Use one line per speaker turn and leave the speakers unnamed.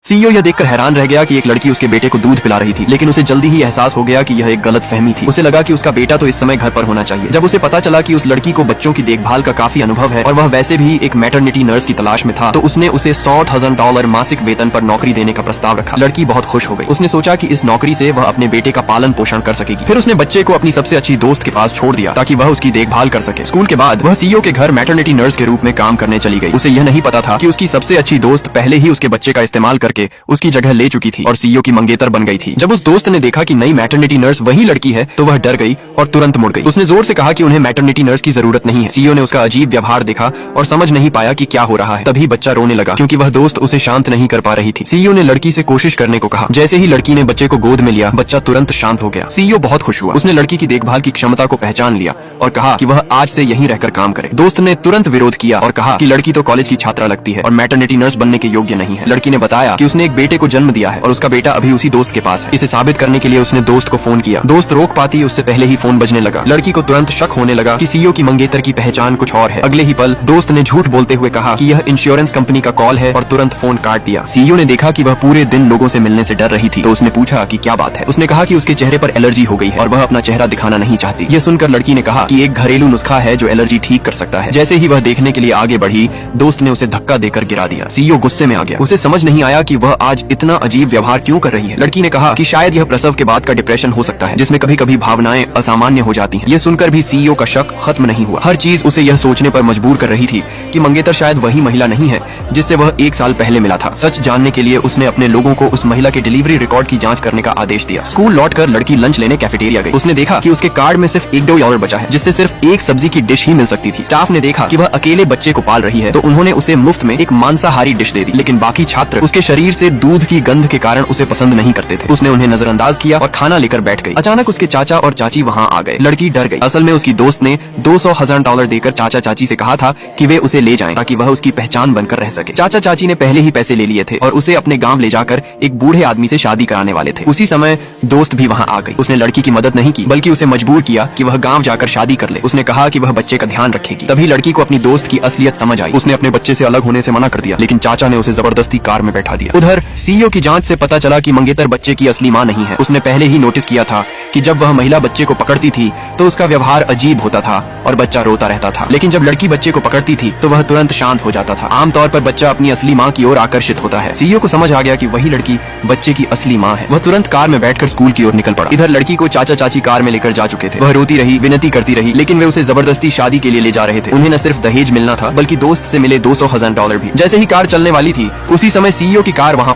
CEO यह देखकर हैरान रह गया कि एक लड़की उसके बेटे को दूध पिला रही थी, लेकिन उसे जल्दी ही एहसास हो गया कि यह एक गलत फहमी थी। उसे लगा कि उसका बेटा तो इस समय घर पर होना चाहिए। जब उसे पता चला कि उस लड़की को बच्चों की देखभाल का काफी अनुभव है और वह वैसे भी एक मैटरनिटी नर्स की तलाश में था, तो उसने उसे $100,000 मासिक वेतन पर नौकरी देने का प्रस्ताव रखा। लड़की बहुत खुश हो गई। उसने सोचा कि इस नौकरी से वह अपने बेटे का पालन पोषण कर सकेगी। फिर उसने बच्चे को अपनी सबसे अच्छी दोस्त के पास छोड़ दिया ताकि वह उसकी देखभाल कर सके। स्कूल के बाद वह सीईओ के घर मैटरनिटी नर्स के रूप में काम करने चली गई। उसे यह नहीं पता था कि उसकी सबसे अच्छी दोस्त पहले ही उसके बच्चे का इस्तेमाल करके उसकी जगह ले चुकी थी और सीईओ की मंगेतर बन गई थी। जब उस दोस्त ने देखा कि नई मैटरनिटी नर्स वही लड़की है, तो वह डर गई और तुरंत मुड़ गई। उसने जोर से कहा कि उन्हें मैटरनिटी नर्स की जरूरत नहीं है। सीईओ ने उसका अजीब व्यवहार देखा और समझ नहीं पाया कि क्या हो रहा है। तभी बच्चा रोने लगा क्योंकि वह दोस्त उसे शांत नहीं कर पा रही थी। सीईओ ने लड़की से कोशिश करने को कहा। जैसे ही लड़की ने बच्चे को गोद में लिया, बच्चा तुरंत शांत हो गया। सीईओ बहुत खुश हुआ। उसने लड़की की देखभाल की क्षमता को पहचान लिया और कहा कि वह आज से यहीं रहकर काम करे। दोस्त ने तुरंत विरोध किया और कहा कि लड़की तो कॉलेज की छात्रा लगती है और मैटरनिटी नर्स बनने के योग्य नहीं है। लड़की ने बताया कि उसने एक बेटे को जन्म दिया है और उसका बेटा अभी उसी दोस्त के पास है। इसे साबित करने के लिए उसने दोस्त को फोन किया। दोस्त रोक पाती उससे पहले ही फोन बजने लगा। लड़की को तुरंत शक होने लगा कि सीईओ की मंगेतर की पहचान कुछ और है। अगले ही पल दोस्त ने झूठ बोलते हुए कहा कि यह इंश्योरेंस कंपनी का कॉल है और तुरंत फोन काट दिया। सीईओ ने देखा कि वह पूरे दिन लोगों से मिलने से डर रही थी, तो उसने पूछा कि क्या बात है। उसने कहा कि उसके चेहरे पर एलर्जी हो गई है और वह अपना चेहरा दिखाना नहीं चाहती। यह सुनकर लड़की ने कहा कि एक घरेलू नुस्खा है जो एलर्जी ठीक कर सकता है। जैसे ही वह देखने के लिए आगे बढ़ी, दोस्त ने उसे धक्का देकर गिरा दिया। सीईओ गुस्से में आ गया। उसे समझ नहीं आया कि वह आज इतना अजीब व्यवहार क्यों कर रही है। लड़की ने कहा कि शायद यह प्रसव के बाद का डिप्रेशन हो सकता है, जिसमें कभी कभी भावनाएं असामान्य हो जाती हैं। यह सुनकर भी सीईओ का शक खत्म नहीं हुआ। हर चीज उसे यह सोचने पर मजबूर कर रही थी कि मंगेतर शायद वही महिला नहीं है जिससे वह 1 साल पहले मिला था। सच जानने के लिए उसने अपने लोगों को उस महिला के डिलीवरी रिकॉर्ड की जांच करने का आदेश दिया। स्कूल लौटकर लड़की लंच लेने कैफेटेरिया गई। उसने देखा कि उसके कार्ड में सिर्फ $1 बचा है, जिससे सिर्फ एक सब्जी की डिश ही मिल सकती थी। स्टाफ ने देखा कि वह अकेले बच्चे को पाल रही है, तो उन्होंने उसे मुफ्त में एक मांसाहारी डिश दे दी। लेकिन बाकी छात्र उसके शरीर से दूध की गंध के कारण उसे पसंद नहीं करते थे। उसने उन्हें नजरअंदाज किया और खाना लेकर बैठ गई। अचानक उसके चाचा और चाची वहाँ आ गए। लड़की डर गई। असल में उसकी दोस्त ने $200,000 देकर चाचा चाची से कहा था कि वे उसे ले जाएं ताकि वह उसकी पहचान बनकर रह सके। चाचा चाची ने पहले ही पैसे ले लिए थे और उसे अपने गांव ले जाकर एक बूढ़े आदमी से शादी कराने वाले थे। उसी समय दोस्त भी वहाँ आ गई। उसने लड़की की मदद नहीं की, बल्कि उसे मजबूर किया कि वह गाँव जाकर शादी कर ले। उसने कहा कि वह बच्चे का ध्यान रखेगी। तभी लड़की को अपनी दोस्त की असलियत समझ आई। उसने अपने बच्चे से अलग होने से मना कर दिया, लेकिन चाचा ने उसे जबरदस्ती कार में बैठा दिया। उधर सीईओ की जांच से पता चला कि मंगेतर बच्चे की असली मां नहीं है। उसने पहले ही नोटिस किया था कि जब वह महिला बच्चे को पकड़ती थी तो उसका व्यवहार अजीब होता था और बच्चा रोता रहता था, लेकिन जब लड़की बच्चे को पकड़ती थी तो वह तुरंत शांत हो जाता था। आमतौर पर बच्चा अपनी असली मां की ओर आकर्षित होता है। सीईओ को समझ आ गया कि वही लड़की बच्चे की असली मां है। वह तुरंत कार में बैठकर स्कूल की ओर निकल पड़ा। इधर लड़की को चाचा चाची कार में लेकर जा चुके थे। वह रोती रही, विनती करती रही, लेकिन वे उसे जबरदस्ती शादी के लिए ले जा रहे थे। उन्हें न सिर्फ दहेज मिलना था, बल्कि दोस्त से मिले $200,000 भी। जैसे ही कार चलने वाली थी, उसी समय सीईओ की कार वहाँ